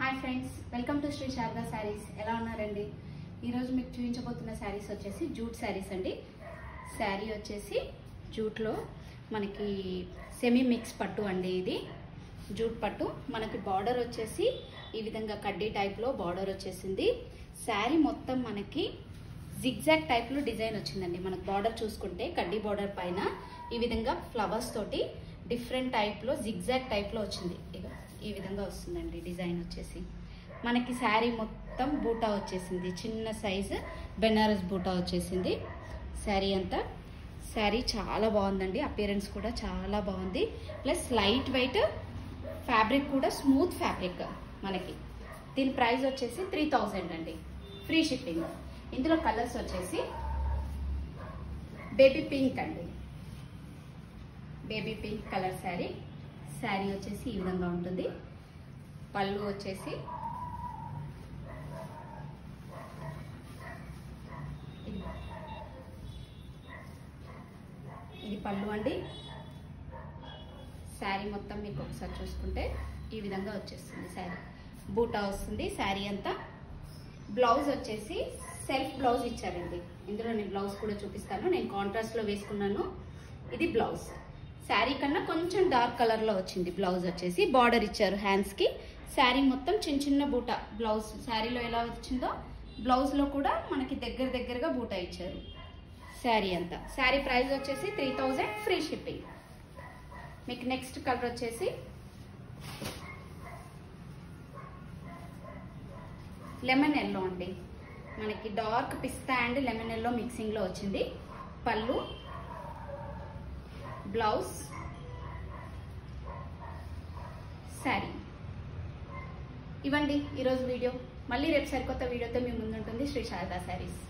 Hi friends, welcome to Sri Sarada sarees. ఎలా ఉన్నారండి? ఈరోజు మీకు చూపించబోతున్న శారీస్ వచ్చేసి జూట్ శారీస్ అండి. శారీ వచ్చేసి జూట్లో మనకి సెమీ మిక్స్ పట్టు అండి. ఇది జూట్ పట్టు. మనకి బార్డర్ వచ్చేసి ఈ విధంగా కడ్డీ టైప్లో బార్డర్ వచ్చేసింది. శారీ మొత్తం మనకి జిగ్జాగ్ టైప్లో డిజైన్ వచ్చిందండి. మనకు బార్డర్ చూసుకుంటే కడ్డీ బార్డర్ పైన ఈ విధంగా ఫ్లవర్స్ తోటి డిఫరెంట్ టైప్లో జిగ్జాగ్ టైప్లో వచ్చింది. ఇక ఈ విధంగా వస్తుందండి డిజైన్ వచ్చేసి. మనకి శారీ మొత్తం బూటా వచ్చేసింది. చిన్న సైజు బెనారస్ బూటా వచ్చేసింది శారీ అంతా. శారీ చాలా బాగుందండి. అపియరెన్స్ కూడా చాలా బాగుంది. ప్లస్ లైట్ వెయిట్ ఫ్యాబ్రిక్ కూడా స్మూత్ ఫ్యాబ్రిక్ మనకి. దీని ప్రైస్ వచ్చేసి 3000 అండి, ఫ్రీ షిప్పింగ్. ఇందులో కలర్స్ వచ్చేసి బేబీ పింక్ అండి, baby pink colour sari. Sari వచ్చేసి ఈ విధంగా ఉంటుంది. పళ్ళు వచ్చేసి ఇది పళ్ళు అండి. శారీ మొత్తం మీకు ఒకసారి చూసుకుంటే ఈ విధంగా వచ్చేస్తుంది. శారీ బూటా వస్తుంది శారీ అంతా. బ్లౌజ్ వచ్చేసి సెల్ఫ్ బ్లౌజ్ ఇచ్చారండి. ఇందులో నేను బ్లౌజ్ కూడా చూపిస్తాను. నేను కాంట్రాస్ట్లో వేసుకున్నాను. ఇది బ్లౌజ్. శారీ కన్నా కొంచెం డార్క్ కలర్లో వచ్చింది. బ్లౌజ్ వచ్చేసి బార్డర్ ఇచ్చారు హ్యాండ్స్కి. శారీ మొత్తం చిన్న చిన్న బూటా. బ్లౌజ్ శారీలో ఎలా వచ్చిందో బ్లౌజ్లో కూడా మనకి దగ్గరగా బూటా ఇచ్చారు శారీ అంతా. శారీ ప్రైస్ వచ్చేసి 3000, ఫ్రీ షిప్పింగ్. మీకు నెక్స్ట్ కలర్ వచ్చేసి లెమన్ ఎల్లో అండి. మనకి డార్క్ పిస్తా అండ్ లెమన్ ఎల్లో మిక్సింగ్లో వచ్చింది. పళ్ళు, బ్లౌజ్, శారీ. ఇవ్వండి ఈరోజు వీడియో. మళ్ళీ రేపు సరికొత్త వీడియోతో మీ ముందుంటుంది శ్రీ శారదా శారీస్.